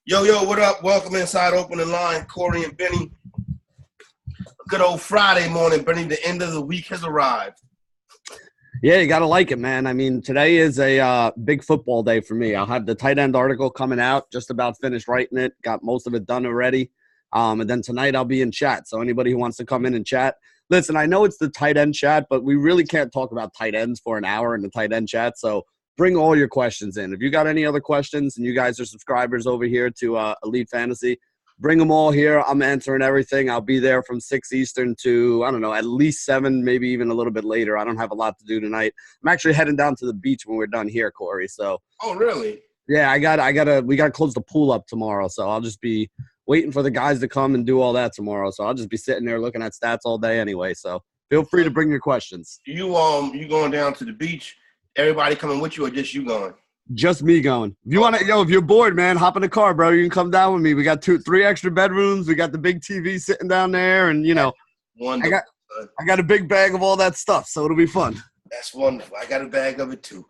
Yo, what up? Welcome inside Opening Line, Corey and Benny. Good old Friday morning, Benny. The end of the week has arrived. Yeah, you got to like it, man. I mean, today is a big football day for me. I'll have the tight end article coming out, just about finished writing it, got most of it done already. And then tonight I'll be in chat. So anybody who wants to come in and chat, listen, I know it's the tight end chat, but we really can't talk about tight ends for an hour in the tight end chat. So bring all your questions in. If you got any other questions and you guys are subscribers over here to Elite Fantasy, bring them all here. I'm answering everything. I'll be there from 6 Eastern to, I don't know, at least 7, maybe even a little bit later. I don't have a lot to do tonight. I'm actually heading down to the beach when we're done here, Corey. So. Oh, really? Yeah, we got to close the pool up tomorrow. So I'll just be waiting for the guys to come and do all that tomorrow. So I'll just be sitting there looking at stats all day anyway. So feel free to bring your questions. You going down to the beach? Everybody coming with you or just you going? Just me going. If you want to, if you're bored, man, hop in the car, bro. You can come down with me. We got 3 extra bedrooms. We got the big TV sitting down there, and Wonderful. I got a big bag of all that stuff, so it'll be fun. That's wonderful. I got a bag of it too.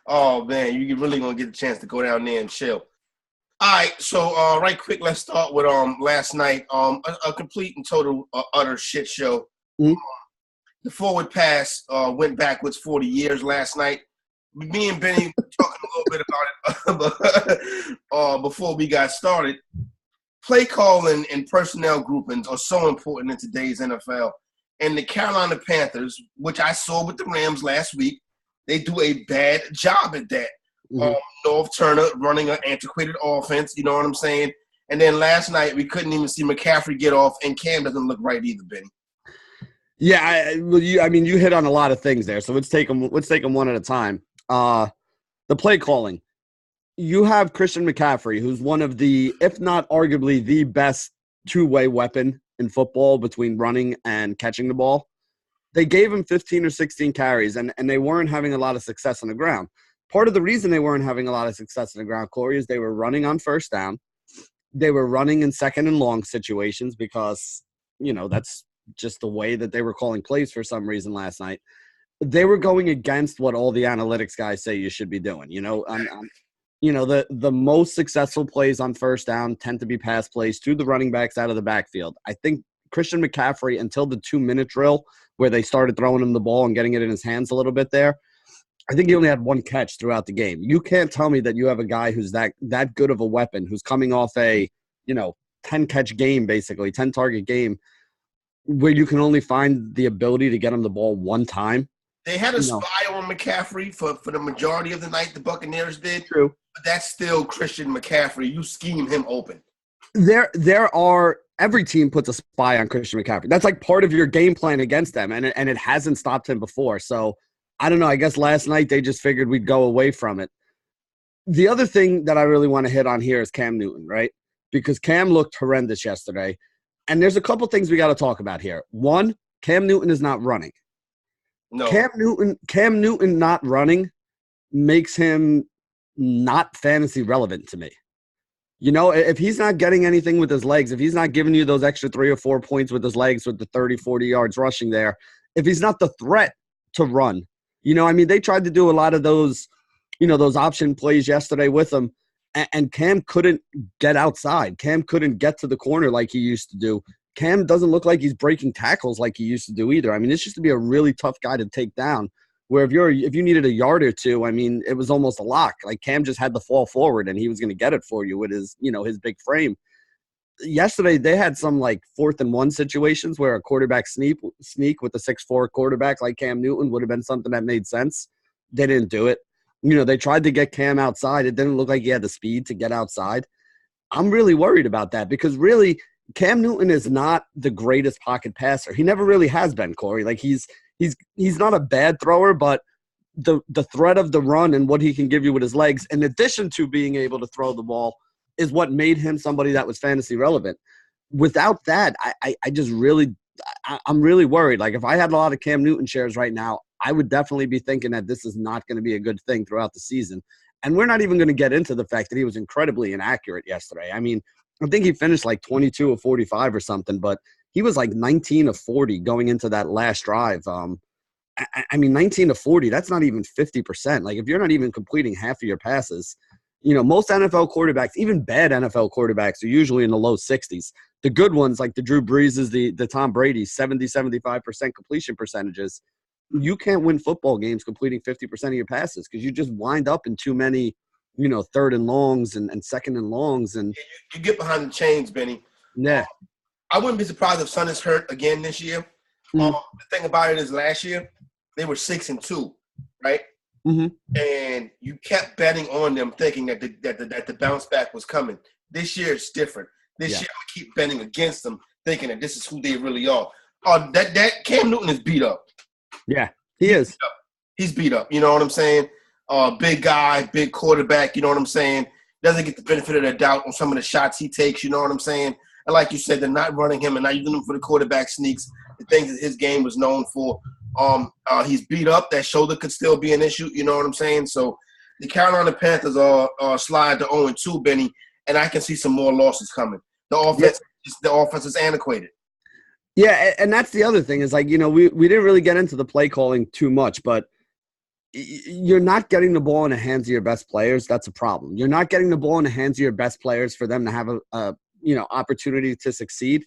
Oh man, you really gonna get a chance to go down there and chill. All right, so right quick, let's start with last night. A complete and total utter shit show. Mm-hmm. The forward pass went backwards 40 years last night. Me and Benny were talking a little bit about it before we got started. Play calling and personnel groupings are so important in today's NFL. And the Carolina Panthers, which I saw with the Rams last week, they do a bad job at that. Mm-hmm. North Turner running an antiquated offense, you know what I'm saying? And then last night we couldn't even see McCaffrey get off, and Cam doesn't look right either, Benny. Yeah, you hit on a lot of things there. So let's take them one at a time. The play calling. You have Christian McCaffrey, who's one of the, if not arguably the best two-way weapon in football between running and catching the ball. They gave him 15 or 16 carries, and they weren't having a lot of success on the ground. Part of the reason they weren't having a lot of success on the ground, Corey, is they were running on first down. They were running in second and long situations because, that's just the way that they were calling plays for some reason last night. They were going against what all the analytics guys say you should be doing. The most successful plays on first down tend to be pass plays to the running backs out of the backfield. I think Christian McCaffrey, until the 2-minute drill where they started throwing him the ball and getting it in his hands a little bit there, I think he only had 1 catch throughout the game. You can't tell me that you have a guy who's that good of a weapon, who's coming off a, 10-catch game, basically, 10-target game, where you can only find the ability to get him the ball 1 time. They had a spy on McCaffrey for the majority of the night, the Buccaneers did. True. But that's still Christian McCaffrey. You scheme him open. Every team puts a spy on Christian McCaffrey. That's like part of your game plan against them, and it hasn't stopped him before. So, I don't know. I guess last night they just figured we'd go away from it. The other thing that I really want to hit on here is Cam Newton, right? Because Cam looked horrendous yesterday. And there's a couple things we got to talk about here. One, Cam Newton is not running. No. Cam Newton not running makes him not fantasy relevant to me. If he's not getting anything with his legs, if he's not giving you those extra 3 or 4 points with his legs with the 30, 40 yards rushing there, if he's not the threat to run, they tried to do a lot of those, those option plays yesterday with him. And Cam couldn't get outside. Cam couldn't get to the corner like he used to do. Cam doesn't look like he's breaking tackles like he used to do either. It's just to be a really tough guy to take down. Where if you needed a yard or two, it was almost a lock. Like Cam just had to fall forward and he was going to get it for you with his, his big frame. Yesterday they had some like 4th and 1 situations where a quarterback sneak with a 6'4" quarterback like Cam Newton would have been something that made sense. They didn't do it. They tried to get Cam outside. It didn't look like he had the speed to get outside. I'm really worried about that because really Cam Newton is not the greatest pocket passer. He never really has been, Corey. Like he's not a bad thrower, but the threat of the run and what he can give you with his legs, in addition to being able to throw the ball, is what made him somebody that was fantasy relevant. Without that, I'm really worried. Like if I had a lot of Cam Newton shares right now, I would definitely be thinking that this is not going to be a good thing throughout the season. And we're not even going to get into the fact that he was incredibly inaccurate yesterday. I think he finished like 22 of 45 or something, but he was like 19 of 40 going into that last drive. 19 to 40, that's not even 50%. Like if you're not even completing half of your passes, Most NFL quarterbacks, even bad NFL quarterbacks, are usually in the low 60s. The good ones, like the Drew Breeses, the Tom Brady's, 70-75% completion percentages. You can't win football games completing 50% of your passes because you just wind up in too many, third and longs and second and longs. And you get behind the chains, Benny. Yeah. I wouldn't be surprised if Son is hurt again this year. The thing about it is last year, they were 6-2, right? Mm-hmm. And you kept betting on them thinking that the bounce back was coming. This year it's different. This year I keep betting against them thinking that this is who they really are. That Cam Newton is beat up. Yeah, he is. He's beat up. You know what I'm saying? Big guy, big quarterback. You know what I'm saying? Doesn't get the benefit of the doubt on some of the shots he takes. You know what I'm saying? And like you said, they're not running him and not using him for the quarterback sneaks, the things that his game was known for. He's beat up. That shoulder could still be an issue. You know what I'm saying? So the Carolina Panthers are slide to 0-2, Benny, and I can see some more losses coming. The offense is antiquated. Yeah, and that's the other thing is we didn't really get into the play calling too much, but you're not getting the ball in the hands of your best players. That's a problem. You're not getting the ball in the hands of your best players for them to have a opportunity to succeed.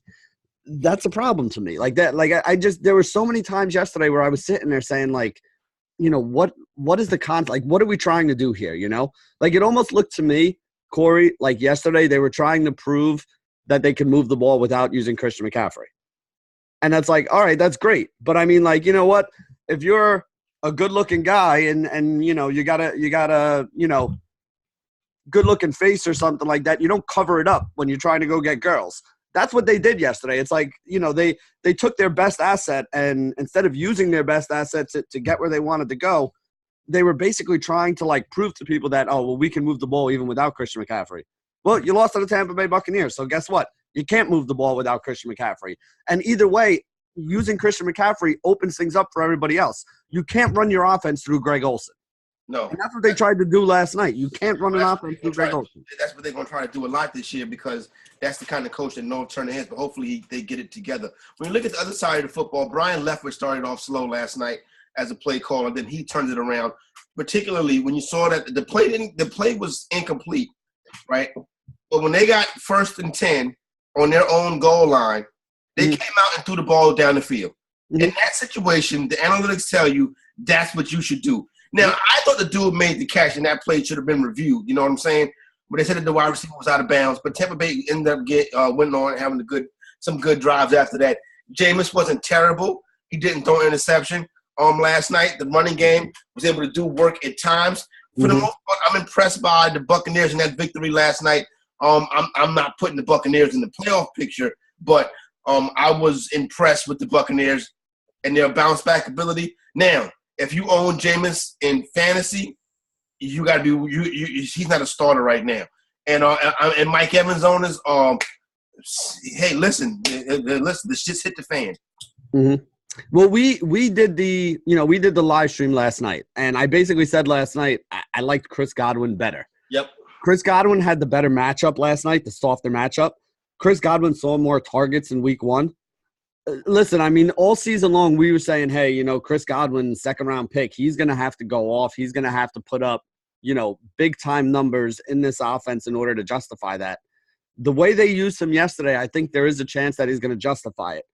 That's a problem to me. There were so many times yesterday where I was sitting there saying what is the concept? What are we trying to do here? It almost looked to me, Corey, like yesterday they were trying to prove that they could move the ball without using Christian McCaffrey. And that's all right, that's great. But I mean, you know what? If you're a good-looking guy and you got a good-looking face or something like that, you don't cover it up when you're trying to go get girls. That's what they did yesterday. It's they took their best asset, and instead of using their best asset to get where they wanted to go, they were basically trying to prove to people that, we can move the ball even without Christian McCaffrey. Well, you lost to the Tampa Bay Buccaneers, so guess what? You can't move the ball without Christian McCaffrey. And either way, using Christian McCaffrey opens things up for everybody else. You can't run your offense through Greg Olsen. No. And that's what they tried to do last night. You can't run an offense through Greg Olsen. That's what they're going to try to do a lot this year because that's the kind of coach that Norv Turner is, but hopefully they get it together. When you look at the other side of the football, Brian Leftwich started off slow last night as a play caller, then he turned it around, particularly when you saw that the play was incomplete, right? But when they got 1st and 10 on their own goal line, they came out and threw the ball down the field. In that situation, the analytics tell you that's what you should do. Now, I thought the dude made the catch, and that play should have been reviewed. You know what I'm saying? But they said that the wide receiver was out of bounds. But Tampa Bay ended up went on and having some good drives after that. Jameis wasn't terrible. He didn't throw an interception last night. The running game was able to do work at times. For the most part, I'm impressed by the Buccaneers in that victory last night. I'm not putting the Buccaneers in the playoff picture, but I was impressed with the Buccaneers and their bounce back ability. Now, if you own Jameis in fantasy, you got to be he's not a starter right now. And Mike Evans owners, hey, listen, this just hit the fan. Mm-hmm. Well, we did the live stream last night, and I basically said last night I liked Chris Godwin better. Yep. Chris Godwin had the better matchup last night, the softer matchup. Chris Godwin saw more targets in week 1. Listen, I mean, all season long we were saying, hey, Chris Godwin, second-round pick, he's going to have to go off. He's going to have to put up, big-time numbers in this offense in order to justify that. The way they used him yesterday, I think there is a chance that he's going to justify it.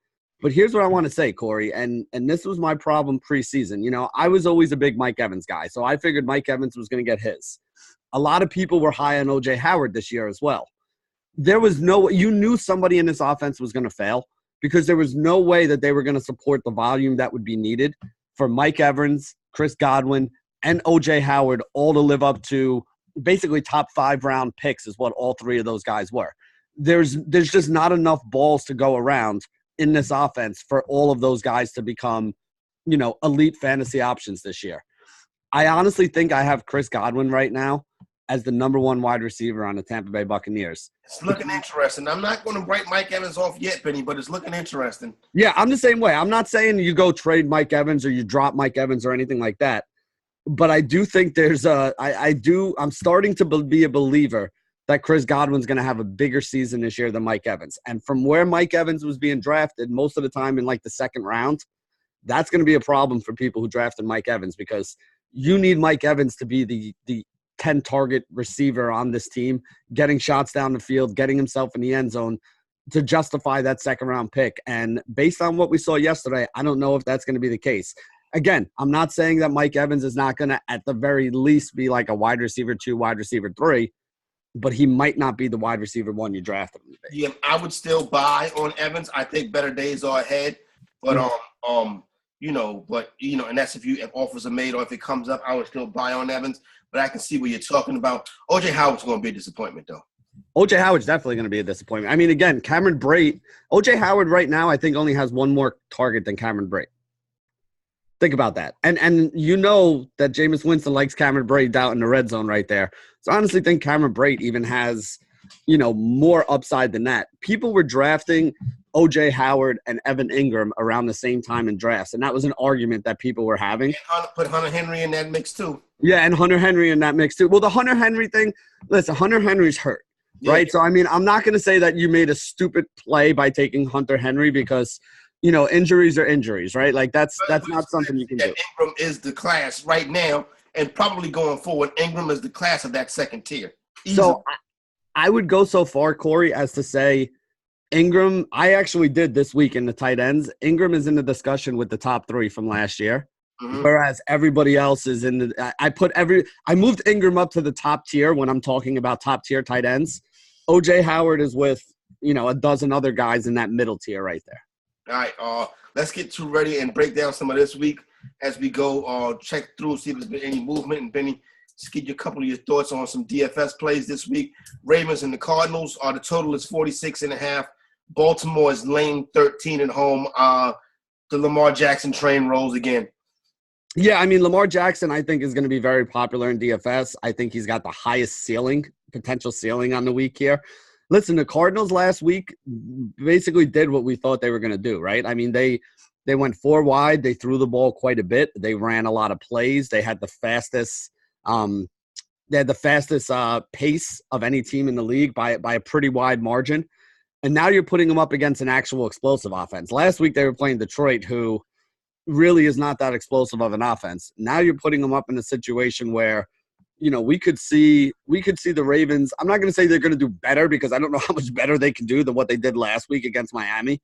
But here's what I want to say, Corey, and this was my problem preseason. I was always a big Mike Evans guy, so I figured Mike Evans was going to get his. A lot of people were high on O.J. Howard this year as well. There was you knew somebody in this offense was going to fail because there was no way that they were going to support the volume that would be needed for Mike Evans, Chris Godwin, and O.J. Howard all to live up to basically top 5-round picks is what all 3 of those guys were. There's just not enough balls to go around in this offense for all of those guys to become, elite fantasy options this year. I honestly think I have Chris Godwin right now as the number 1 wide receiver on the Tampa Bay Buccaneers. It's looking interesting. I'm not going to write Mike Evans off yet, Benny, but it's looking interesting. Yeah, I'm the same way. I'm not saying you go trade Mike Evans or you drop Mike Evans or anything like that. But I do think there's I'm starting to be a believer that Chris Godwin's going to have a bigger season this year than Mike Evans. And from where Mike Evans was being drafted most of the time in the 2nd round, that's going to be a problem for people who drafted Mike Evans because you need Mike Evans to be the 10 target receiver on this team, getting shots down the field, getting himself in the end zone to justify that second round pick. And based on what we saw yesterday, I don't know if that's going to be the case. Again, I'm not saying that Mike Evans is not going to, at the very least, be like a wide receiver 2, wide receiver 3, but he might not be the wide receiver 1 you drafted him to be. Yeah, I would still buy on Evans. I think better days are ahead. But and that's if offers are made or if it comes up, I would still buy on Evans. But I can see what you're talking about. O.J. Howard's going to be a disappointment, though. O.J. Howard's definitely going to be a disappointment. I mean, again, Cameron Brate, O.J. Howard right now, I think only has one more target than Cameron Brate. Think about that. And you know that Jameis Winston likes Cameron Brate out in the red zone right there. So I honestly think Cameron Brate even has, more upside than that. People were drafting O.J. Howard and Evan Ingram around the same time in drafts, and that was an argument that people were having. And put Hunter Henry in that mix too. Yeah, and Hunter Henry in that mix too. Well, the Hunter Henry thing, listen, Hunter Henry's hurt, right? So, I mean, I'm not going to say that you made a stupid play by taking Hunter Henry because – injuries are injuries, right? Like that's not something you can do. Ingram is the class right now, and probably going forward, Ingram is the class of that second tier. Easily. So I would go so far, Corey, as to say Ingram, I actually did this week in the tight ends. Ingram is in the discussion with the top 3 from last year, whereas everybody else is in the – I moved Ingram up to the top tier when I'm talking about top tier tight ends. O.J. Howard is with, a dozen other guys in that middle tier right there. All right, let's get ready and break down some of this week as we go check through, see if there's been any movement. And Benny, just give you a couple of your thoughts on some DFS plays this week. Ravens and the Cardinals, the total is 46.5. Baltimore is laying 13 at home. The Lamar Jackson train rolls again. Yeah, I mean, Lamar Jackson, I think, is going to be very popular in DFS. I think he's got the highest potential ceiling on the week here. Listen, the Cardinals last week basically did what we thought they were going to do, right? I mean, they went 4 wide. They threw the ball quite a bit. They ran a lot of plays. They had the fastest pace of any team in the league by a pretty wide margin. And now you're putting them up against an actual explosive offense. Last week they were playing Detroit, who really is not that explosive of an offense. Now you're putting them up in a situation where we could see the Ravens. I'm not going to say they're going to do better because I don't know how much better they can do than what they did last week against Miami.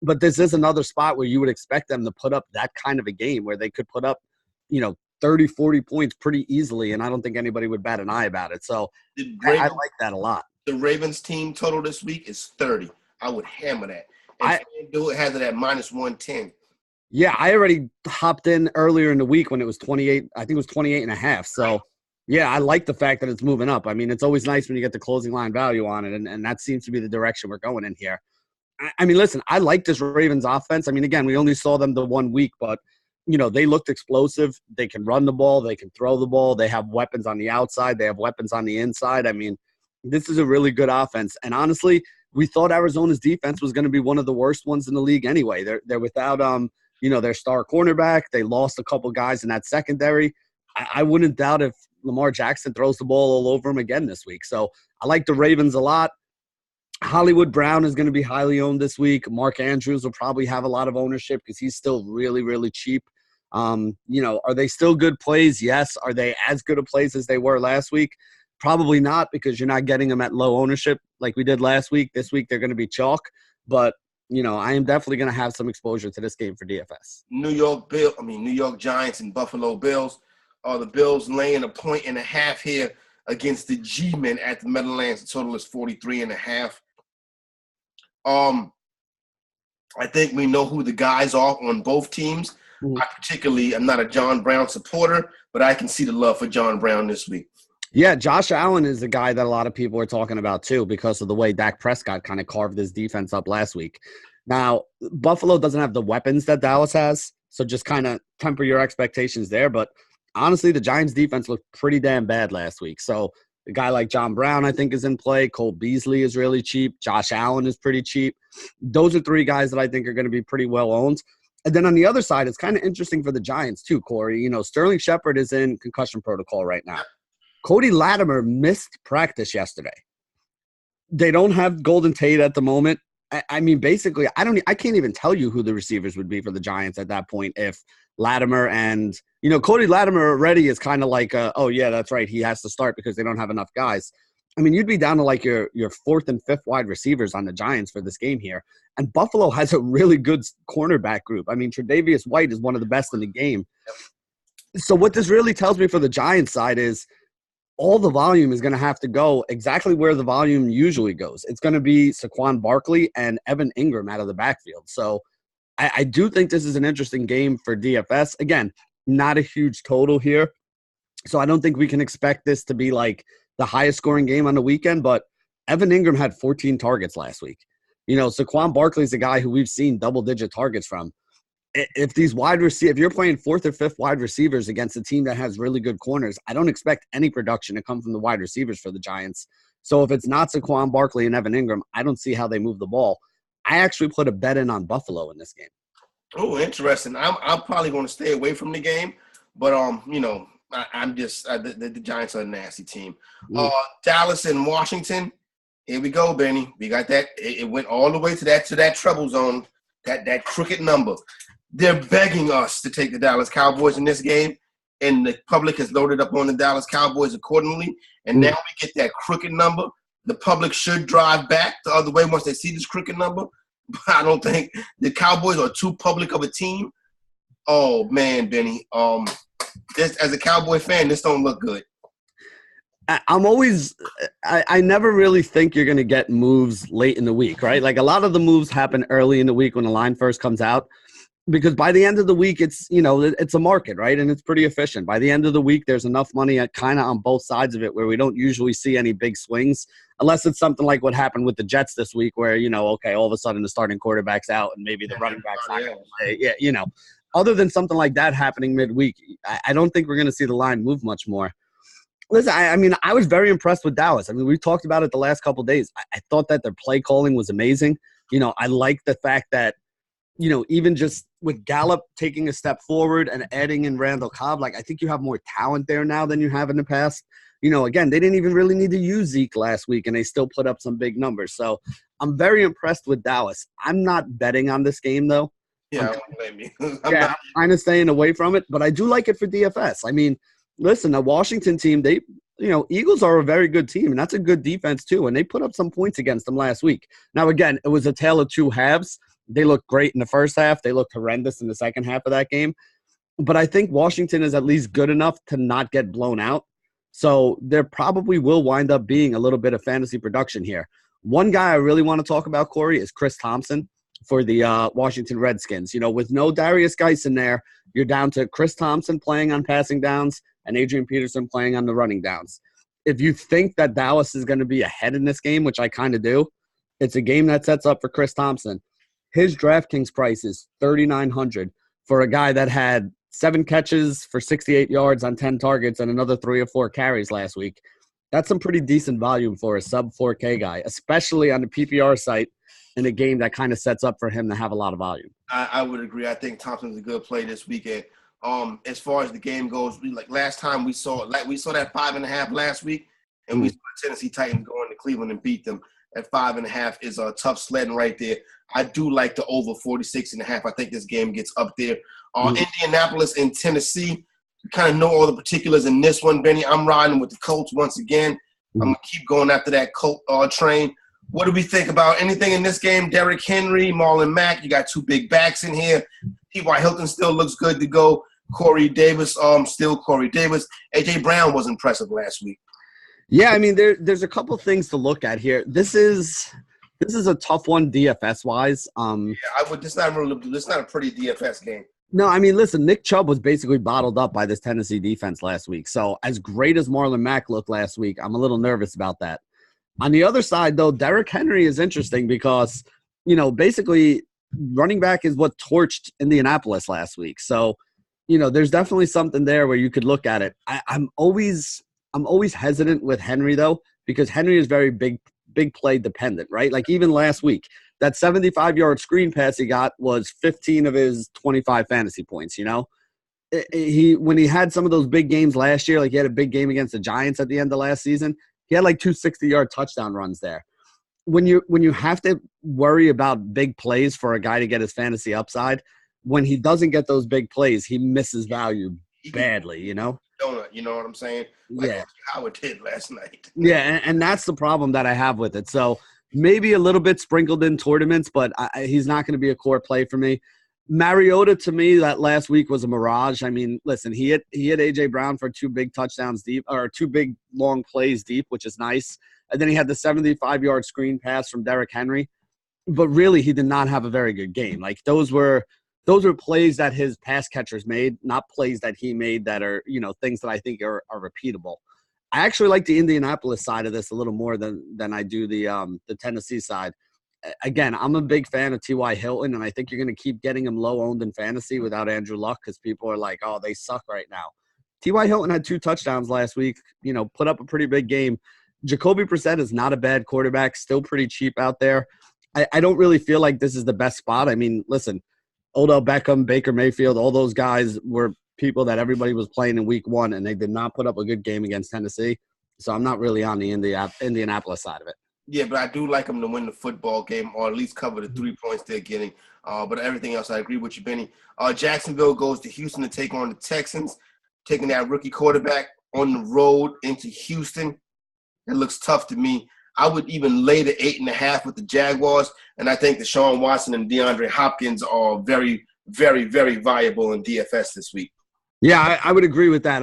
But this is another spot where you would expect them to put up that kind of a game where they could put up, 30, 40 points pretty easily. And I don't think anybody would bat an eye about it. So I like that a lot. The Ravens team total this week is 30. I would hammer that. And FanDuel has it at -110. Yeah, I already hopped in earlier in the week when it was 28. I think it was 28.5. So yeah, I like the fact that it's moving up. I mean, it's always nice when you get the closing line value on it, and that seems to be the direction we're going in here. I mean, listen, I like this Ravens offense. I mean, again, we only saw them the 1 week, but, they looked explosive. They can run the ball. They can throw the ball. They have weapons on the outside. They have weapons on the inside. I mean, this is a really good offense. And honestly, we thought Arizona's defense was going to be one of the worst ones in the league anyway. They're without, their star cornerback. They lost a couple guys in that secondary. I wouldn't doubt if Lamar Jackson throws the ball all over him again this week. So I like the Ravens a lot. Hollywood Brown is going to be highly owned this week. Mark Andrews will probably have a lot of ownership because he's still really, really cheap. Are they still good plays? Yes. Are they as good of plays as they were last week? Probably not because you're not getting them at low ownership like we did last week. This week they're going to be chalk. But, I am definitely going to have some exposure to this game for DFS. New York Giants and Buffalo Bills. The Bills laying 1.5 here against the G-Men at the Meadowlands. The total is 43.5. I think we know who the guys are on both teams. I'm not a John Brown supporter, but I can see the love for John Brown this week. Yeah, Josh Allen is the guy that a lot of people are talking about too because of the way Dak Prescott kind of carved his defense up last week. Now, Buffalo doesn't have the weapons that Dallas has, so just kind of temper your expectations there. But honestly, the Giants' defense looked pretty damn bad last week. So a guy like John Brown, I think, is in play. Cole Beasley is really cheap. Josh Allen is pretty cheap. Those are 3 guys that I think are going to be pretty well owned. And then on the other side, it's kind of interesting for the Giants too, Corey. Sterling Shepard is in concussion protocol right now. Cody Latimer missed practice yesterday. They don't have Golden Tate at the moment. I mean, basically, I can't even tell you who the receivers would be for the Giants at that point if Latimer and, Cody Latimer already is kind of like, oh, yeah, that's right. He has to start because they don't have enough guys. I mean, you'd be down to like your fourth and fifth wide receivers on the Giants for this game here. And Buffalo has a really good cornerback group. I mean, Tre'Davious White is one of the best in the game. So what this really tells me for the Giants side is all the volume is going to have to go exactly where the volume usually goes. It's going to be Saquon Barkley and Evan Ingram out of the backfield. So I do think this is an interesting game for DFS. Again, not a huge total here. So I don't think we can expect this to be like the highest scoring game on the weekend, but Evan Ingram had 14 targets last week. Saquon Barkley is a guy who we've seen double-digit targets from. If these if you're playing fourth or fifth wide receivers against a team that has really good corners, I don't expect any production to come from the wide receivers for the Giants. So if it's not Saquon Barkley and Evan Ingram, I don't see how they move the ball. I actually put a bet in on Buffalo in this game. Oh, interesting. I'm probably going to stay away from the game, but I'm just the Giants are a nasty team. Dallas and Washington. Here we go, Benny. We got that. It went all the way to that trouble zone, that crooked number. They're begging us to take the Dallas Cowboys in this game, and the public has loaded up on the Dallas Cowboys accordingly. And now we get that crooked number. The public should drive back the other way once they see this crooked number. But I don't think the Cowboys are too public of a team. Oh, man, Benny. This, as a Cowboy fan, this don't look good. I never really think you're going to get moves late in the week, right? Like a lot of the moves happen early in the week when the line first comes out. Because by the end of the week, it's a market, right? And it's pretty efficient. By the end of the week, there's enough money kind of on both sides of it where we don't usually see any big swings, unless it's something like what happened with the Jets this week where, okay, all of a sudden the starting quarterback's out and maybe the running back's not going to play. Yeah, other than something like that happening midweek, I don't think we're going to see the line move much more. Listen, I was very impressed with Dallas. I mean, we talked about it the last couple of days. I thought that their play calling was amazing. I like the fact that, even just with Gallup taking a step forward and adding in Randall Cobb, I think you have more talent there now than you have in the past. Again, they didn't even really need to use Zeke last week, and they still put up some big numbers. So I'm very impressed with Dallas. I'm not betting on this game, though. Yeah, I don't blame you. I'm kind of staying away from it, but I do like it for DFS. I mean, listen, the Washington team, Eagles are a very good team, and that's a good defense too, and they put up some points against them last week. Now, again, it was a tale of two halves. They looked great in the first half. They looked horrendous in the second half of that game. But I think Washington is at least good enough to not get blown out. So there probably will wind up being a little bit of fantasy production here. One guy I really want to talk about, Corey, is Chris Thompson for the Washington Redskins. With no Darius Geis in there, you're down to Chris Thompson playing on passing downs and Adrian Peterson playing on the running downs. If you think that Dallas is going to be ahead in this game, which I kind of do, it's a game that sets up for Chris Thompson. His DraftKings price is $3,900 for a guy that had 7 catches for 68 yards on 10 targets and another 3 or 4 carries last week. That's some pretty decent volume for a sub-4K guy, especially on the PPR site in a game that kind of sets up for him to have a lot of volume. I would agree. I think Thompson's a good play this weekend. As far as the game goes, last time we saw that 5.5 last week, and we saw the Tennessee Titans going to Cleveland and beat them. At 5.5 is a tough sledding right there. I do like the over 46.5. I think this game gets up there. Indianapolis and Tennessee, you kind of know all the particulars in this one, Benny. I'm riding with the Colts once again. I'm going to keep going after that Colt train. What do we think about anything in this game? Derrick Henry, Marlon Mack. You got 2 big backs in here. T.Y. Hilton still looks good to go. Corey Davis, still Corey Davis. A.J. Brown was impressive last week. Yeah, I mean, there's a couple things to look at here. This is a tough one DFS wise. It's not a pretty DFS game. No, I mean, listen, Nick Chubb was basically bottled up by this Tennessee defense last week. So as great as Marlon Mack looked last week, I'm a little nervous about that. On the other side, though, Derrick Henry is interesting because, basically running back is what torched Indianapolis last week. So, there's definitely something there where you could look at it. I'm always hesitant with Henry, though, because Henry is very big play dependent, right? Like even last week, that 75-yard screen pass he got was 15 of his 25 fantasy points, When he had some of those big games last year, like he had a big game against the Giants at the end of last season, he had like 2 60-yard touchdown runs there. When you have to worry about big plays for a guy to get his fantasy upside, when he doesn't get those big plays, he misses value badly, you know? Donut, you know what I'm saying? Like Howard did last night. Yeah, and that's the problem that I have with it. So maybe a little bit sprinkled in tournaments, but he's not going to be a core play for me. Mariota, to me, that last week was a mirage. I mean, listen, he hit A.J. Brown for 2 big touchdowns deep, or 2 big long plays deep, which is nice. And then he had the 75-yard screen pass from Derrick Henry. But really, he did not have a very good game. Like, those were plays that his pass catchers made, not plays that he made that are, you know, things that I think are repeatable. I actually like the Indianapolis side of this a little more than I do the Tennessee side. Again, I'm a big fan of T.Y. Hilton, and I think you're going to keep getting him low-owned in fantasy without Andrew Luck because people are like, oh, they suck right now. T.Y. Hilton had 2 touchdowns last week, you know, put up a pretty big game. Jacoby Brissett is not a bad quarterback, still pretty cheap out there. I don't really feel like this is the best spot. I mean, listen, Odell Beckham, Baker Mayfield, all those guys were people that everybody was playing in week 1, and they did not put up a good game against Tennessee. So I'm not really on the Indianapolis side of it. Yeah, but I do like them to win the football game or at least cover the 3 points they're getting. But everything else, I agree with you, Benny. Jacksonville goes to Houston to take on the Texans, taking that rookie quarterback on the road into Houston. It looks tough to me. I would even lay the 8.5 with the Jaguars, and I think Deshaun Watson and DeAndre Hopkins are very, very, very viable in DFS this week. Yeah, I would agree with that.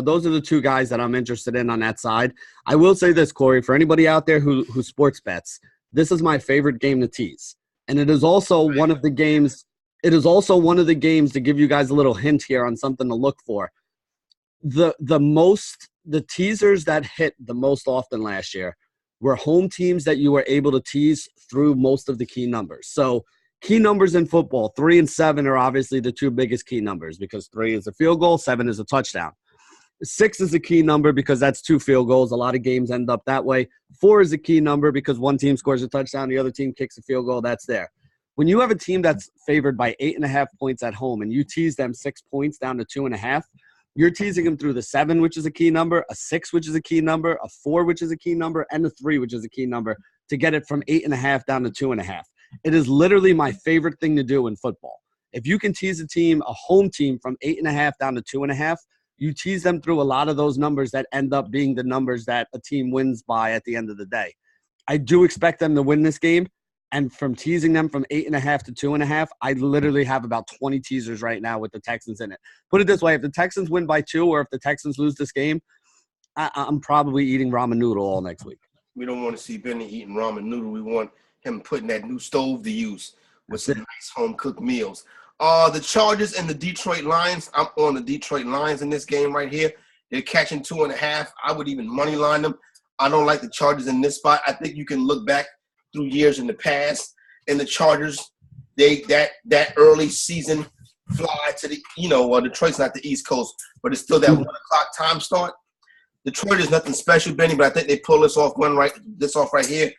Those are the 2 guys that I'm interested in on that side. I will say this, Corey, for anybody out there who sports bets, this is my favorite game to tease. And it is also one of the games to give you guys a little hint here on something to look for. The teasers that hit the most often last year were home teams that you were able to tease through most of the key numbers. So key numbers in football, 3 and 7 are obviously the 2 biggest key numbers because 3 is a field goal, 7 is a touchdown. 6 is a key number because that's 2 field goals. A lot of games end up that way. 4 is a key number because one team scores a touchdown, the other team kicks a field goal, that's there. When you have a team that's favored by 8.5 points at home and you tease them 6 points down to 2.5, you're teasing them through the 7, which is a key number, a 6, which is a key number, a 4, which is a key number, and a 3, which is a key number to get it from 8.5 down to 2.5. It is literally my favorite thing to do in football. If you can tease a home team, from 8.5 down to 2.5, you tease them through a lot of those numbers that end up being the numbers that a team wins by at the end of the day. I do expect them to win this game, and from teasing them from 8.5 to 2.5, I literally have about 20 teasers right now with the Texans in it. Put it this way, if the Texans win by 2 or if the Texans lose this game, I'm probably eating ramen noodle all next week. We don't want to see Benny eating ramen noodle. We want him putting that new stove to use with some nice home-cooked meals. The Chargers and the Detroit Lions. I'm on the Detroit Lions in this game right here. They're catching 2.5. I would even money line them. I don't like the Chargers in this spot. I think you can look back through years in the past, and the Chargers, that early season fly to the, Detroit's not the East Coast, but it's still that 1 o'clock time start. Detroit is nothing special, Benny, but I think they pull this off right here.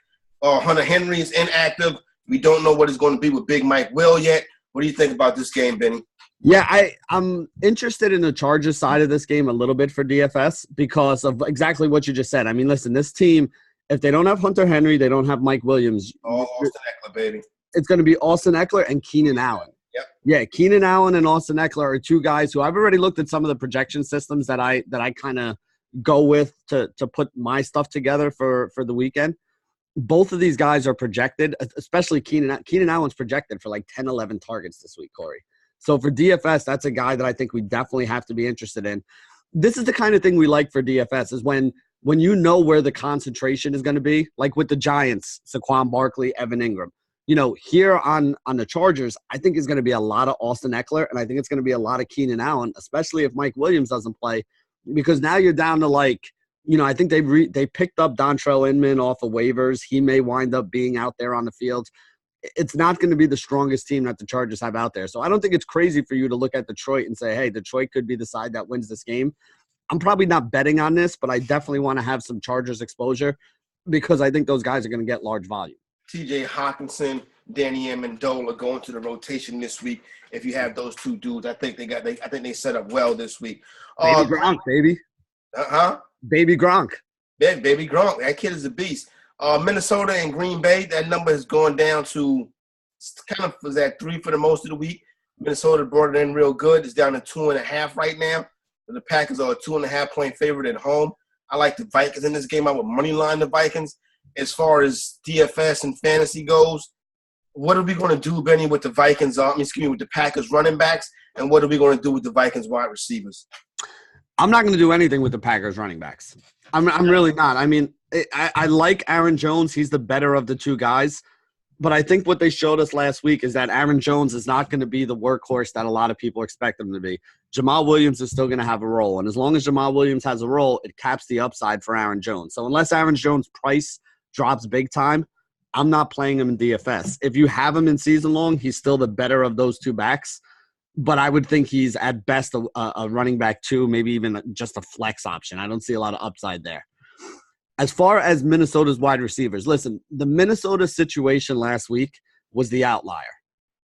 Hunter Henry is inactive. We don't know what it's going to be with Big Mike Will yet. What do you think about this game, Benny? Yeah, I'm interested in the Chargers side of this game a little bit for DFS because of exactly what you just said. I mean, listen, this team, if they don't have Hunter Henry, they don't have Mike Williams. Oh, Austin Eckler, baby. It's going to be Austin Eckler and Keenan Allen. Yep. Yeah, Keenan Allen and Austin Eckler are 2 guys who I've already looked at some of the projection systems that I kind of go with to put my stuff together for the weekend. Both of these guys are projected, especially Keenan Allen's projected for like 10, 11 targets this week, Corey. So for DFS, that's a guy that I think we definitely have to be interested in. This is the kind of thing we like for DFS is when you know where the concentration is going to be, like with the Giants, Saquon Barkley, Evan Ingram. Here on the Chargers, I think is going to be a lot of Austin Eckler, and I think it's going to be a lot of Keenan Allen, especially if Mike Williams doesn't play, because now you're down to I think they picked up Dontrell Inman off of waivers. He may wind up being out there on the field. It's not going to be the strongest team that the Chargers have out there. So I don't think it's crazy for you to look at Detroit and say, hey, Detroit could be the side that wins this game. I'm probably not betting on this, but I definitely want to have some Chargers exposure because I think those guys are going to get large volume. TJ Hawkinson, Danny Amendola going to the rotation this week. If you have those 2 dudes, I think they set up well this week. Baby Gronk, baby. Baby Gronk. Yeah, baby Gronk. That kid is a beast. Minnesota and Green Bay, that number has gone down to kind of was at 3 for the most of the week. Minnesota brought it in real good. It's down to 2.5 right now. The Packers are a 2.5-point favorite at home. I like the Vikings in this game. I would money line the Vikings. As far as DFS and fantasy goes, what are we going to do, Benny, with the Vikings? With the Packers running backs, and what are we going to do with the Vikings wide receivers? I'm not going to do anything with the Packers running backs. I'm really not. I mean, I like Aaron Jones. He's the better of the two guys. But I think what they showed us last week is that Aaron Jones is not going to be the workhorse that a lot of people expect him to be. Jamal Williams is still going to have a role. And as long as Jamal Williams has a role, it caps the upside for Aaron Jones. So unless Aaron Jones' price drops big time, I'm not playing him in DFS. If you have him in season long, he's still the better of those two backs. But I would think he's at best a running back too, maybe even just a flex option. I don't see a lot of upside there. As far as Minnesota's wide receivers, listen, the Minnesota situation last week was the outlier.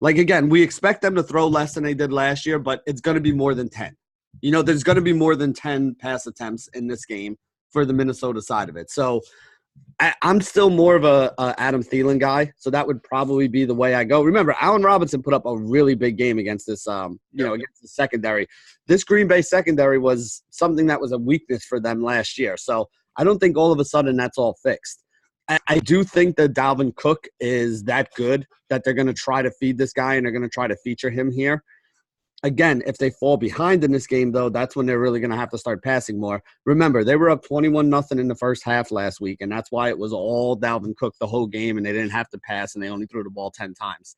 Like, again, we expect them to throw less than they did last year, but it's going to be more than 10. There's going to be more than 10 pass attempts in this game for the Minnesota side of it. So I'm still more of a Adam Thielen guy, so that would probably be the way I go. Remember, Allen Robinson put up a really big game against this, against the secondary. This Green Bay secondary was something that was a weakness for them last year. So I don't think all of a sudden that's all fixed. I do think that Dalvin Cook is that good that they're going to try to feed this guy and they're going to try to feature him here. Again, if they fall behind in this game, though, that's when they're really going to have to start passing more. Remember, they were up 21-0 in the first half last week, and that's why it was all Dalvin Cook the whole game, and they didn't have to pass, and they only threw the ball 10 times.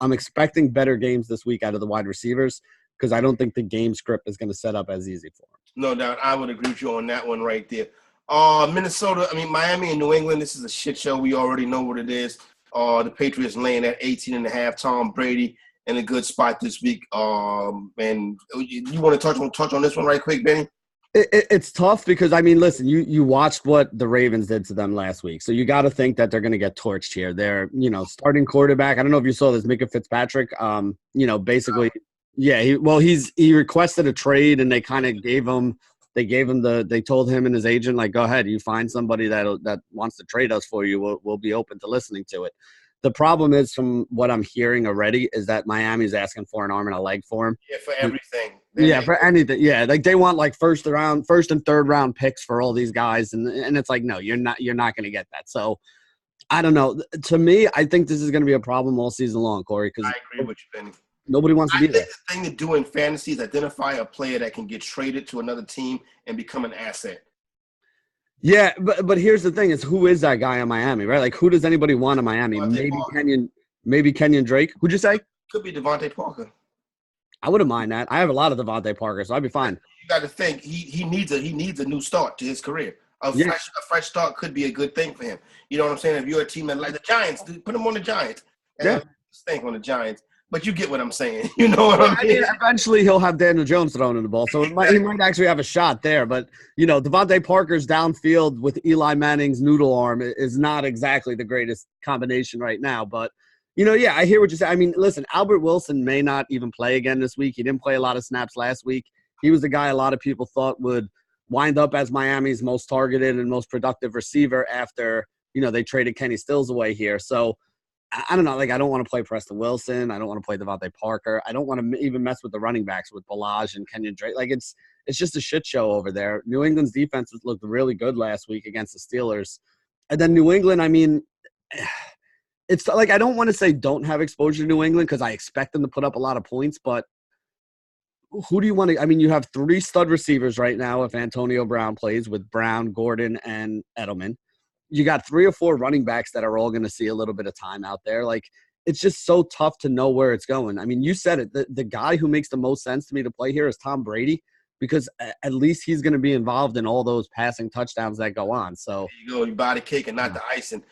I'm expecting better games this week out of the wide receivers because I don't think the game script is going to set up as easy for them. No doubt. I would agree with you on that one right there. Miami and New England, this is a shit show. We already know what it is. The Patriots laying at 18.5. Tom Brady in a good spot this week. And you want to touch on this one right quick, Benny? It's tough because, listen, you watched what the Ravens did to them last week. So you got to think that they're going to get torched here. They're, starting quarterback. I don't know if you saw this, Micah Fitzpatrick, basically, yeah, he requested a trade and they kind of gave him – they told him and his agent, like, go ahead, you find somebody that wants to trade us for you. We'll be open to listening to it. The problem is, from what I'm hearing already, is that Miami's asking for an arm and a leg for him. Yeah, for everything. For anything. Yeah, like they want like first and third round picks for all these guys, and it's like, no, you're not going to get that. So I don't know. To me, I think this is going to be a problem all season long, Corey. Because I agree with you, Benny. Nobody wants to be there. The thing to do in fantasy is identify a player that can get traded to another team and become an asset. Yeah, but here's the thing: is who is that guy in Miami, right? Like, who does anybody want in Miami? Maybe Kenyon Drake. Who'd you say? Could be Devontae Parker. I wouldn't mind that. I have a lot of Devontae Parker, so I'd be fine. You got to think he needs a new start to his career. A fresh start could be a good thing for him. You know what I'm saying? If you're a team that like the Giants, put him on the Giants. Stink on the Giants. But you get what I'm saying. You know what I mean? Eventually, he'll have Daniel Jones throwing in the ball, so he might actually have a shot there. But, Devontae Parker's downfield with Eli Manning's noodle arm is not exactly the greatest combination right now. But, I hear what you say. Listen, Albert Wilson may not even play again this week. He didn't play a lot of snaps last week. He was the guy a lot of people thought would wind up as Miami's most targeted and most productive receiver after, they traded Kenny Stills away here. So, I don't know. Like, I don't want to play Preston Wilson. I don't want to play Devontae Parker. I don't want to even mess with the running backs with Balaj and Kenyon Drake. Like, it's just a shit show over there. New England's defense looked really good last week against the Steelers. And then New England, it's like I don't want to say don't have exposure to New England because I expect them to put up a lot of points. But who do you want to – you have 3 stud receivers right now if Antonio Brown plays with Brown, Gordon, and Edelman. You got 3 or 4 running backs that are all going to see a little bit of time out there. Like, it's just so tough to know where it's going. You said it. The guy who makes the most sense to me to play here is Tom Brady because at least he's going to be involved in all those passing touchdowns that go on. So there you go. You buy the cake and not the icing.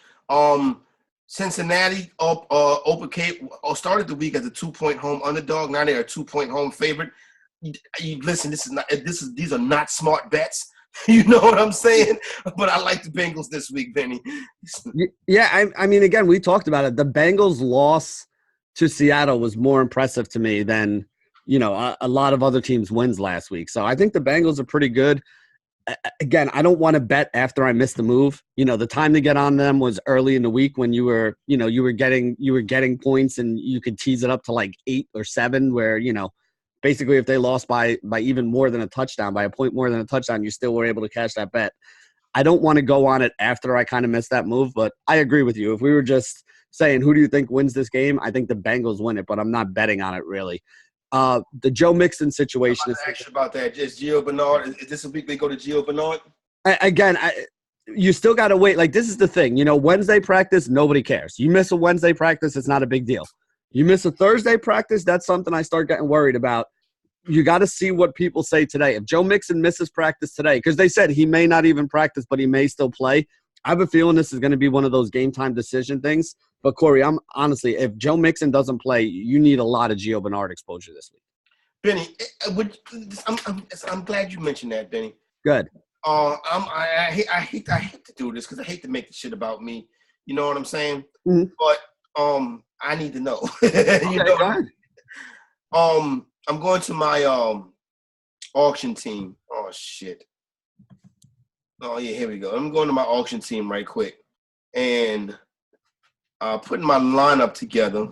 Cincinnati Open Cape started the week as a 2-point home underdog. Now they're a 2-point home favorite. Listen, these are not smart bets. You know what I'm saying? But I like the Bengals this week, Benny. Yeah, again, we talked about it. The Bengals' loss to Seattle was more impressive to me than, a lot of other teams' wins last week. So I think the Bengals are pretty good. Again, I don't want to bet after I missed the move. The time to get on them was early in the week when you were getting points and you could tease it up to like 8 or 7 where, basically if they lost by even more than a touchdown, by a point more than a touchdown, you still were able to cash that bet. I don't want to go on it after I kind of missed that move, but I agree with you. If we were just saying, who do you think wins this game? I think the Bengals win it, but I'm not betting on it really. The Joe Mixon situation is actually about that. Just Gio Bernard. Is this a week they go to Gio Bernard? You still got to wait. Like, this is the thing. Wednesday practice, nobody cares. You miss a Wednesday practice, it's not a big deal. You miss a Thursday practice, that's something I start getting worried about. You got to see what people say today. If Joe Mixon misses practice today, because they said he may not even practice, but he may still play, I have a feeling this is going to be one of those game time decision things. But, Corey, I'm honestly, if Joe Mixon doesn't play, you need a lot of Gio Bernard exposure this week. Benny, I'm glad you mentioned that, Benny. Good. I hate to do this because I hate to make the shit about me. You know what I'm saying? Mm-hmm. But I need to know. I'm going to my auction team. Oh shit. Oh yeah, here we go. I'm going to my auction team right quick, and putting my lineup together.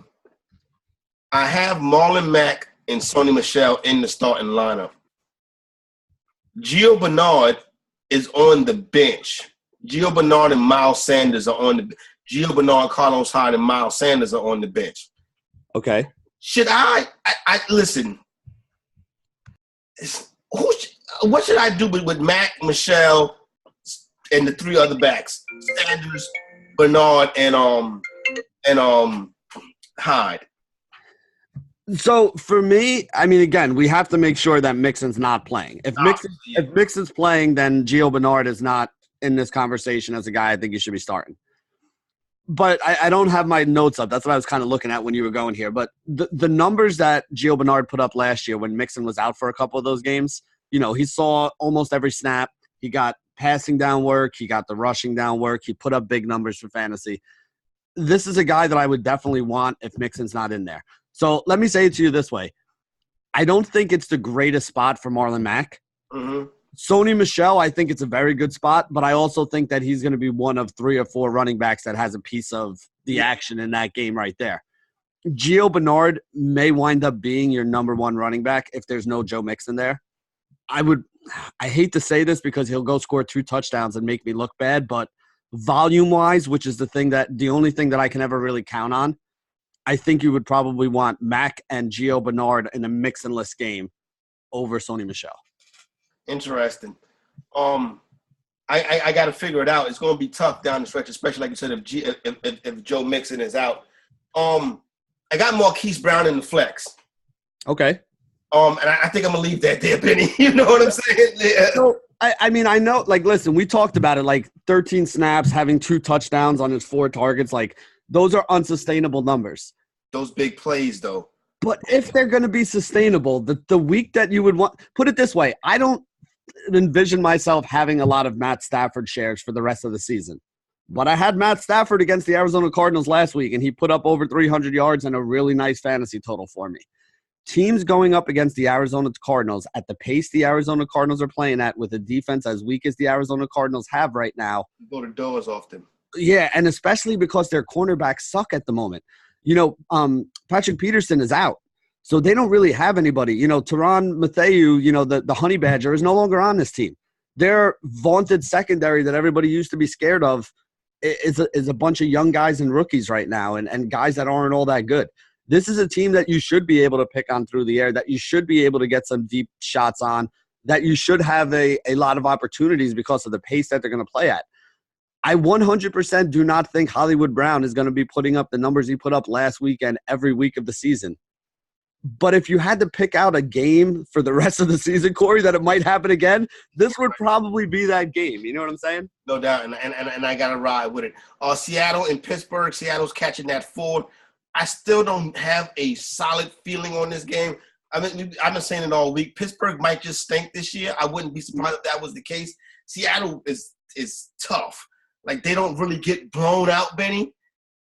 I have Marlon Mack and Sony Michel in the starting lineup. Gio Bernard is on the bench. Gio Bernard and Miles Sanders are on the Gio Bernard, Carlos Hyde, and Miles Sanders are on the bench. Okay. Should I listen? What should I do with Mack, Michel, and the 3 other backs? Sanders, Bernard, and Hyde. So for me, I mean, again, we have to make sure that Mixon's not playing. If Mixon's playing, then Gio Bernard is not in this conversation as a guy I think you should be starting. But I don't have my notes up. That's what I was kind of looking at when you were going here. But the numbers that Gio Bernard put up last year when Mixon was out for a couple of those games, he saw almost every snap. He got passing down work. He got the rushing down work. He put up big numbers for fantasy. This is a guy that I would definitely want if Mixon's not in there. So let me say it to you this way. I don't think it's the greatest spot for Marlon Mack. Mm-hmm. Sony Michel, I think it's a very good spot, but I also think that he's going to be one of 3 or 4 running backs that has a piece of the action in that game right there. Gio Bernard may wind up being your number 1 running back if there's no Joe Mixon there. I hate to say this because he'll go score 2 touchdowns and make me look bad, but volume-wise, which is the only thing that I can ever really count on, I think you would probably want Mack and Gio Bernard in a Mixon-less game over Sony Michel. Interesting. I got to figure it out. It's going to be tough down the stretch, especially like you said, if Joe Mixon is out. I got Marquise Brown in the flex. Okay. And I think I'm gonna leave that there, Benny. You know what I'm saying? Yeah. So, I mean, I know. Like, listen, we talked about it. Like, 13 snaps, having 2 touchdowns on his 4 targets. Like, those are unsustainable numbers. Those big plays, though. But if they're going to be sustainable, the week that you would want – put it this way. I don't envision myself having a lot of Matt Stafford shares for the rest of the season. But I had Matt Stafford against the Arizona Cardinals last week, and he put up over 300 yards and a really nice fantasy total for me. Teams going up against the Arizona Cardinals at the pace the Arizona Cardinals are playing at with a defense as weak as the Arizona Cardinals have right now. You go to doors often. Yeah, and especially because their cornerbacks suck at the moment. Patrick Peterson is out, so they don't really have anybody. Tyrann Mathieu, the Honey Badger, is no longer on this team. Their vaunted secondary that everybody used to be scared of is a bunch of young guys and rookies right now and guys that aren't all that good. This is a team that you should be able to pick on through the air, that you should be able to get some deep shots on, that you should have a lot of opportunities because of the pace that they're going to play at. I 100% do not think Hollywood Brown is going to be putting up the numbers he put up last weekend every week of the season. But if you had to pick out a game for the rest of the season, Corey, that it might happen again, this would probably be that game. You know what I'm saying? No doubt, and I got to ride with it. Seattle and Pittsburgh, Seattle's catching that 4. I still don't have a solid feeling on this game. I've been saying it all week. Pittsburgh might just stink this year. I wouldn't be surprised if that was the case. Seattle is tough. Like, they don't really get blown out, Benny.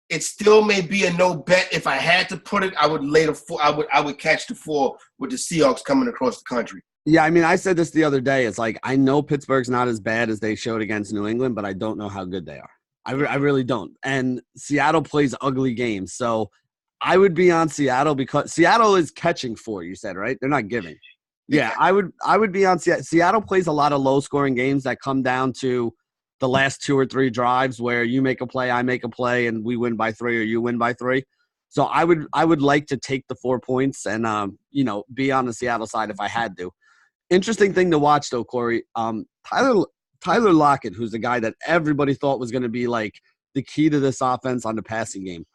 It still may be a no bet. If I had to put it, I would lay the 4. I would catch the 4 with the Seahawks coming across the country. Yeah, I mean, I said this the other day. It's like I know Pittsburgh's not as bad as they showed against New England, but I don't know how good they are. I really don't. And Seattle plays ugly games, so I would be on Seattle because Seattle is catching four. You said right? They're not giving. Yeah, I would be on Seattle. Seattle plays a lot of low scoring games that come down to the last two or three drives where you make a play, I make a play, and we win by three or you win by three. So I would like to take the 4 points and be on the Seattle side if I had to. Interesting thing to watch though, Corey. Tyler Lockett, who's the guy that everybody thought was going to be like the key to this offense on the passing game.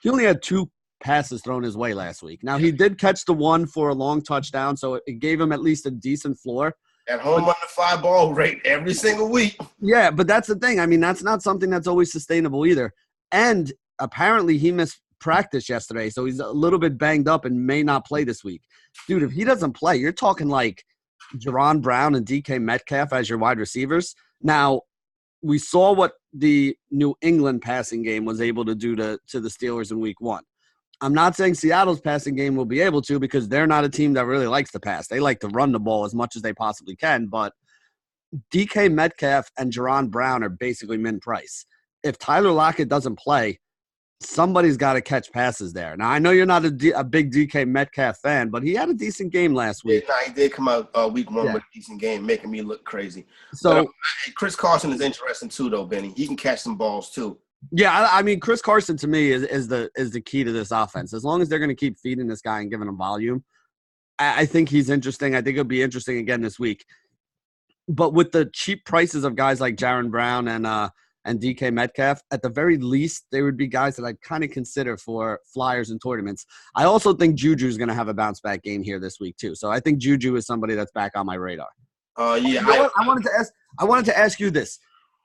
He only had 2 passes thrown his way last week. Now he did catch the one for a long touchdown, so it gave him at least a decent floor. At home under 5 ball rate every single week. Yeah, but that's the thing. I mean, that's not something that's always sustainable either. And apparently he missed practice yesterday, so he's a little bit banged up and may not play this week. Dude, if he doesn't play, you're talking like Jaron Brown and DK Metcalf as your wide receivers. Now, we saw what the New England passing game was able to do to the Steelers in week 1. I'm not saying Seattle's passing game will be able to because they're not a team that really likes to pass. They like to run the ball as much as they possibly can, but DK Metcalf and Jaron Brown are basically min price. If Tyler Lockett doesn't play, somebody's got to catch passes there. Now, I know you're not a big DK Metcalf fan, but he had a decent game last week. Yeah, he did come out week 1 with a decent game, making me look crazy. So but, Chris Carson is interesting too, though, Benny. He can catch some balls too. Yeah, I mean, Chris Carson to me is the key to this offense. As long as they're going to keep feeding this guy and giving him volume, I think he's interesting. I think it'll be interesting again this week. But with the cheap prices of guys like Jaron Brown and DK Metcalf, at the very least, they would be guys that I'd kind of consider for flyers and tournaments. I also think Juju is going to have a bounce back game here this week too. So I think Juju is somebody that's back on my radar. Yeah, I wanted to ask you this.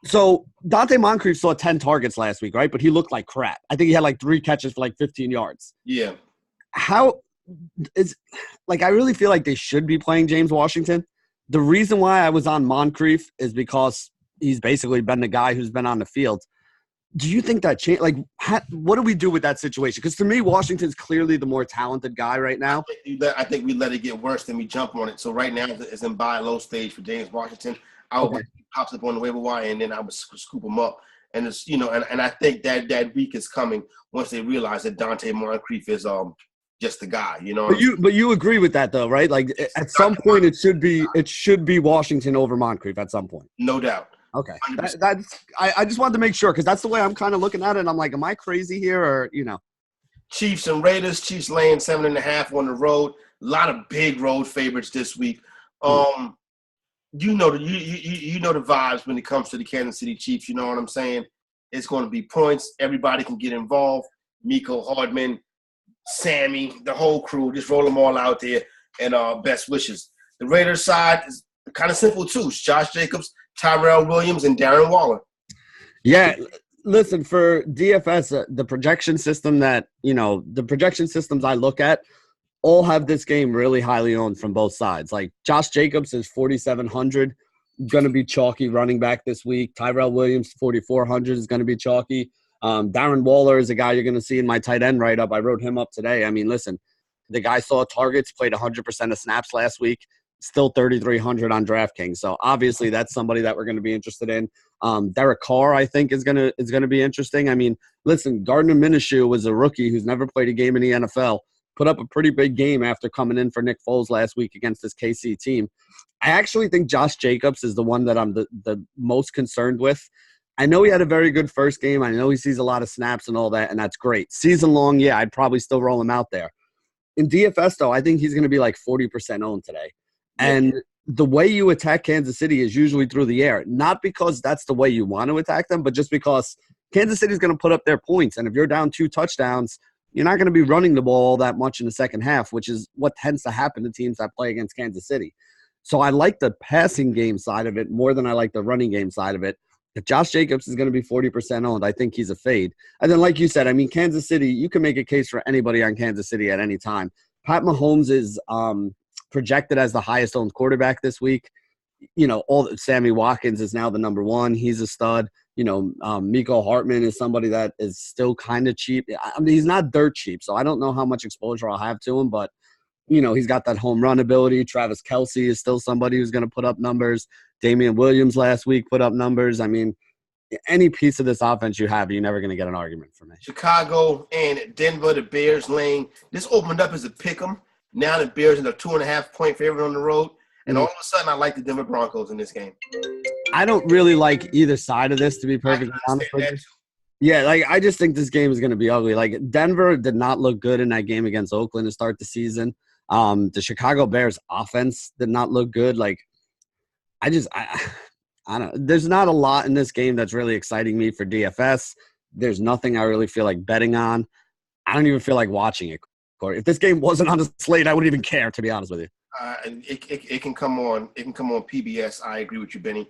So Dante Moncrief saw 10 targets last week, right? But he looked like crap. I think he had like 3 catches for like 15 yards. Yeah. I really feel like they should be playing James Washington. The reason why I was on Moncrief is because he's basically been the guy who's been on the field. Do you think that changed? Like, what do we do with that situation? Because to me, Washington's clearly the more talented guy right now. I think we let it get worse than we jump on it. So right now it's in buy low stage for James Washington. He pops up on the waiver wire, and then I would scoop him up. And it's and I think that week is coming once they realize that Dante Moncrief is just the guy. But you agree with that though, right? Like at some point it should be Washington over Moncrief at some point. No doubt. Okay, I just wanted to make sure because that's the way I'm kind of looking at it. I'm like, am I crazy here or Chiefs and Raiders. Chiefs laying 7.5 on the road. A lot of big road favorites this week. You know the vibes when it comes to the Kansas City Chiefs. You know what I'm saying? It's going to be points. Everybody can get involved. Miko Hardman, Sammy, the whole crew. Just roll them all out there, and best wishes. The Raiders side is kind of simple too. It's Josh Jacobs, Tyrell Williams, and Darren Waller. Yeah, listen, for DFS, the projection system the projection systems I look at all have this game really highly owned from both sides. Like Josh Jacobs is 4,700, going to be chalky running back this week. Tyrell Williams, 4,400 is going to be chalky. Darren Waller is a guy you're going to see in my tight end write-up. I wrote him up today. I mean, listen, the guy saw targets, played 100% of snaps last week, still 3,300 on DraftKings. So obviously that's somebody that we're going to be interested in. Derek Carr, I think, is going to be interesting. I mean, listen, Gardner Minshew was a rookie who's never played a game in the NFL. Put up a pretty big game after coming in for Nick Foles last week against this KC team. I actually think Josh Jacobs is the one that I'm the most concerned with. I know he had a very good first game. I know he sees a lot of snaps and all that, and that's great. Season long, yeah, I'd probably still roll him out there. In DFS, though, I think he's going to be like 40% owned today. Yeah. And the way you attack Kansas City is usually through the air, not because that's the way you want to attack them, but just because Kansas City is going to put up their points. And if you're down 2 touchdowns, you're not going to be running the ball all that much in the second half, which is what tends to happen to teams that play against Kansas City. So I like the passing game side of it more than I like the running game side of it. If Josh Jacobs is going to be 40% owned, I think he's a fade. And then, like you said, I mean, Kansas City, you can make a case for anybody on Kansas City at any time. Pat Mahomes is projected as the highest owned quarterback this week. Sammy Watkins is now the number 1. He's a stud. Miko Hartman is somebody that is still kind of cheap. I mean, he's not dirt cheap, so I don't know how much exposure I'll have to him, but, he's got that home run ability. Travis Kelce is still somebody who's going to put up numbers. Damian Williams last week put up numbers. I mean, any piece of this offense you have, you're never going to get an argument from me. Chicago and Denver, the Bears laying. This opened up as a pick 'em. Now the Bears are a 2.5-point favorite on the road. And all of a sudden, I like the Denver Broncos in this game. I don't really like either side of this, to be perfectly honest with you. Yeah, I just think this game is going to be ugly. Denver did not look good in that game against Oakland to start the season. The Chicago Bears offense did not look good. I don't know. There's not a lot in this game that's really exciting me for DFS. There's nothing I really feel like betting on. I don't even feel like watching it, Corey. If this game wasn't on the slate, I wouldn't even care, to be honest with you. It can come on. It can come on PBS. I agree with you, Benny.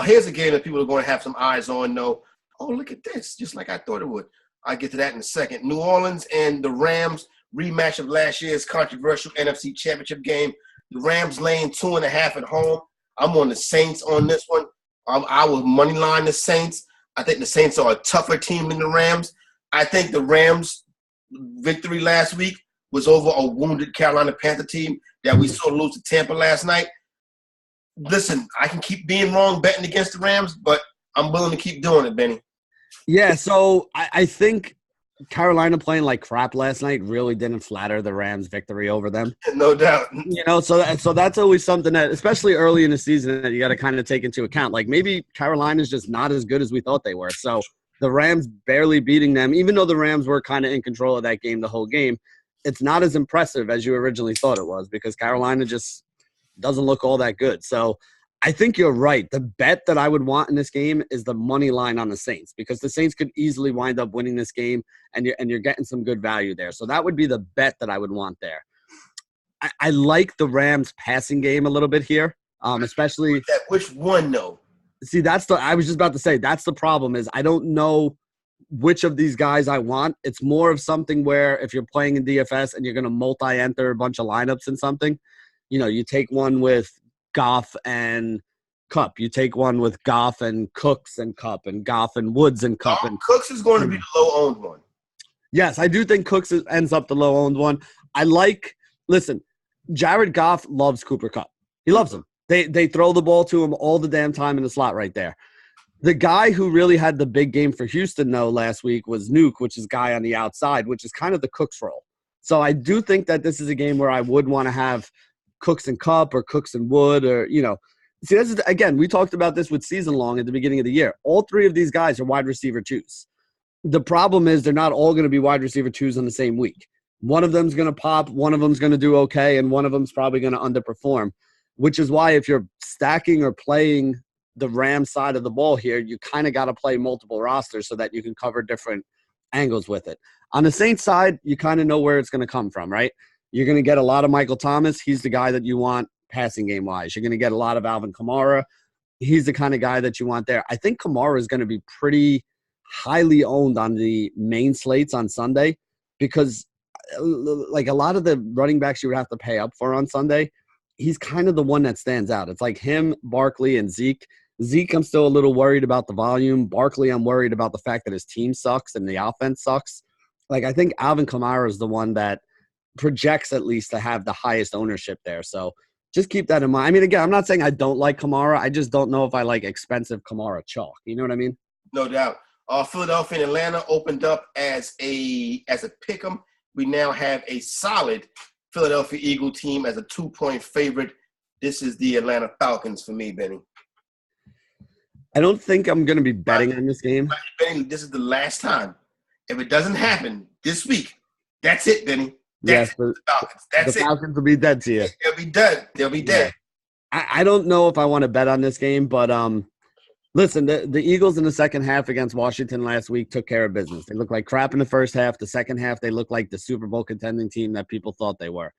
Here's a game that people are going to have some eyes on. No, oh, look at this, just like I thought it would. I'll get to that in a second. New Orleans and the Rams, rematch of last year's controversial NFC Championship game. The Rams laying 2.5 at home. I'm on the Saints on this one. I will moneyline the Saints. I think the Saints are a tougher team than the Rams. I think the Rams' victory last week was over a wounded Carolina Panther team that we saw lose to Tampa last night. Listen, I can keep being wrong betting against the Rams, but I'm willing to keep doing it, Benny. Yeah, so I think Carolina playing like crap last night really didn't flatter the Rams' victory over them. No doubt. So that's always something that, especially early in the season, that you got to kind of take into account. Maybe Carolina's just not as good as we thought they were. So the Rams barely beating them, even though the Rams were kind of in control of that game the whole game, it's not as impressive as you originally thought it was because Carolina just doesn't look all that good. So I think you're right. The bet that I would want in this game is the money line on the Saints because the Saints could easily wind up winning this game and you're getting some good value there. So that would be the bet that I would want there. I like the Rams passing game a little bit here, especially. Which one, though? See, I was just about to say, that's the problem is I don't know which of these guys I want. It's more of something where if you're playing in DFS and you're going to multi-enter a bunch of lineups and something, you take one with Goff and Kupp. You take one with Goff and Cooks and Kupp and Goff and Woods and Kupp. And Cooks is going to be the low-owned one. Yes, I do think Cooks ends up the low-owned one. Listen, Jared Goff loves Cooper Kupp. He loves him. They throw the ball to him all the damn time in the slot right there. The guy who really had the big game for Houston, though, last week was Nuke, which is guy on the outside, which is kind of the Cooks role. So I do think that this is a game where I would want to have Cooks and Kupp or Cooks and Wood or, See, this is, again, we talked about this with season long at the beginning of the year. All three of these guys are wide receiver twos. The problem is they're not all going to be wide receiver twos on the same week. One of them's going to pop, one of them's going to do okay, and one of them's probably going to underperform, which is why if you're stacking or playing the Rams side of the ball here, you kind of got to play multiple rosters so that you can cover different angles with it. On the Saints side, you kind of know where it's going to come from, right? You're going to get a lot of Michael Thomas. He's the guy that you want passing game-wise. You're going to get a lot of Alvin Kamara. He's the kind of guy that you want there. I think Kamara is going to be pretty highly owned on the main slates on Sunday because a lot of the running backs you would have to pay up for on Sunday, he's kind of the one that stands out. It's like him, Barkley, and Zeke. Zeke, I'm still a little worried about the volume. Barkley, I'm worried about the fact that his team sucks and the offense sucks. I think Alvin Kamara is the one that projects at least to have the highest ownership there. So just keep that in mind. I mean, again, I'm not saying I don't like Kamara. I just don't know if I like expensive Kamara chalk. You know what I mean? No doubt. Philadelphia and Atlanta opened up as a pick'em. We now have a solid Philadelphia Eagle team as a 2-point favorite. This is the Atlanta Falcons for me, Benny. I don't think I'm going to be betting on this game. Benny, this is the last time. If it doesn't happen this week, that's it, Benny. That's the Falcons. That's the Falcons will be dead to you. They'll be dead. They'll be dead. I don't know if I want to bet on this game, but listen, the Eagles in the second half against Washington last week took care of business. They looked like crap in the first half. The second half, they looked like the Super Bowl contending team that people thought they were.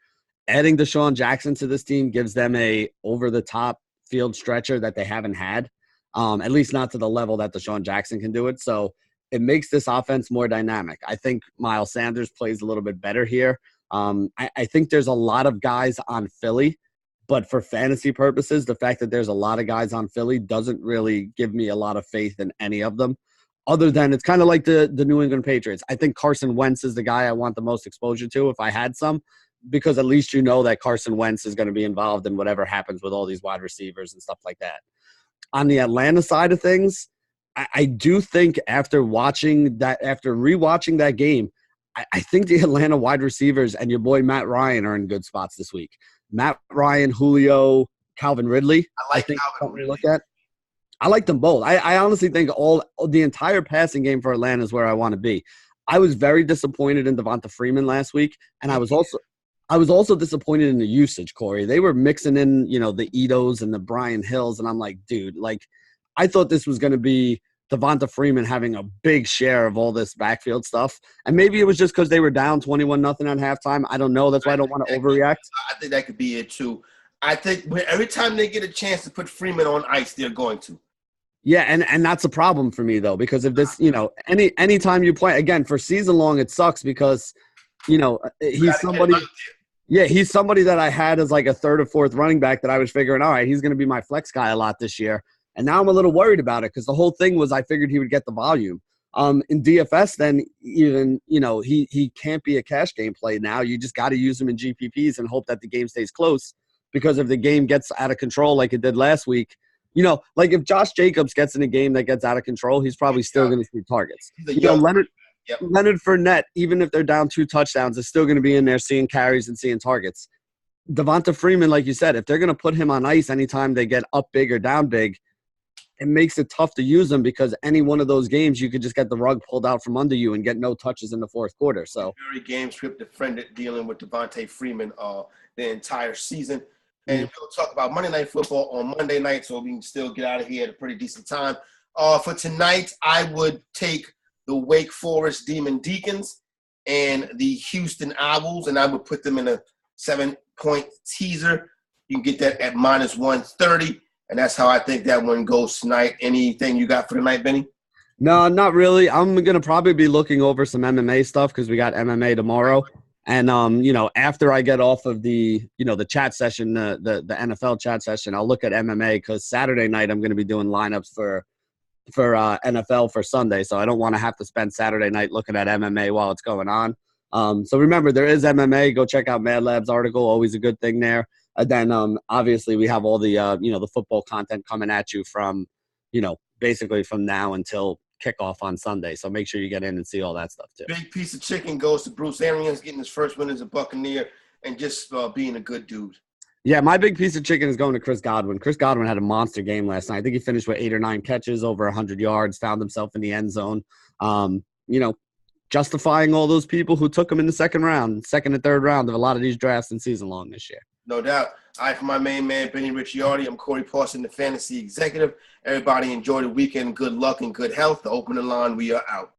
Adding Deshaun Jackson to this team gives them a over-the-top field stretcher that they haven't had, at least not to the level that Deshaun Jackson can do it. So it makes this offense more dynamic. I think Miles Sanders plays a little bit better here. I think there's a lot of guys on Philly, but for fantasy purposes, the fact that there's a lot of guys on Philly doesn't really give me a lot of faith in any of them, other than it's kind of like the New England Patriots. I think Carson Wentz is the guy I want the most exposure to if I had some, because at least you know that Carson Wentz is going to be involved in whatever happens with all these wide receivers and stuff like that. On the Atlanta side of things, I do think after rewatching that game, I think the Atlanta wide receivers and your boy Matt Ryan are in good spots this week. Matt Ryan, Julio, Calvin Ridley. I like Calvin Ridley. Look at. I like them both. I honestly think the entire passing game for Atlanta is where I want to be. I was very disappointed in Devonta Freeman last week, and I was also disappointed in the usage, Corey. They were mixing in, the Edos and the Brian Hills, and I'm like, dude, I thought this was going to be Devonta Freeman having a big share of all this backfield stuff. And maybe it was just because they were down 21-0 at halftime. I don't know. That's why I don't want to overreact. I think that could be it, too. I think every time they get a chance to put Freeman on ice, they're going to. Yeah, and that's a problem for me, though, because if this, any time you play, again, for season long, it sucks because, he's somebody – yeah, he's somebody that I had as like a third or fourth running back that I was figuring, all right, he's going to be my flex guy a lot this year. And now I'm a little worried about it because the whole thing was I figured he would get the volume. In DFS, then even, he can't be a cash game play now. You just got to use him in GPPs and hope that the game stays close because if the game gets out of control like it did last week, like if Josh Jacobs gets in a game that gets out of control, he's probably still going to see targets. Leonard Fournette, even if they're down 2 touchdowns, is still going to be in there seeing carries and seeing targets. Devonta Freeman, like you said, if they're going to put him on ice anytime they get up big or down big, it makes it tough to use him because any one of those games you could just get the rug pulled out from under you and get no touches in the fourth quarter. So very game script defended dealing with Devonta Freeman the entire season. And we'll talk about Monday Night Football on Monday night, so we can still get out of here at a pretty decent time. For tonight, I would take the Wake Forest Demon Deacons and the Houston Owls, and I would put them in a 7-point teaser. You can get that at -130, and that's how I think that one goes tonight. Anything you got for tonight, Benny? No, not really. I'm going to probably be looking over some MMA stuff because we got MMA tomorrow. And, after I get off of the chat session, the NFL chat session, I'll look at MMA because Saturday night I'm going to be doing lineups for NFL for Sunday. So I don't want to have to spend Saturday night looking at MMA while it's going on. So remember, there is MMA. Go check out Mad Lab's article. Always a good thing there. And then obviously we have all the, the football content coming at you from, basically from now until kickoff on Sunday. So make sure you get in and see all that stuff too. Big piece of chicken goes to Bruce Arians getting his first win as a Buccaneer and just being a good dude. Yeah, my big piece of chicken is going to Chris Godwin. Chris Godwin had a monster game last night. I think he finished with 8 or 9 catches, over 100 yards, found himself in the end zone. Justifying all those people who took him in the second and third round of a lot of these drafts in season long this year. No doubt. For my main man, Benny Ricciardi, I'm Corey Parson, the fantasy executive. Everybody enjoy the weekend. Good luck and good health. The opening line, we are out.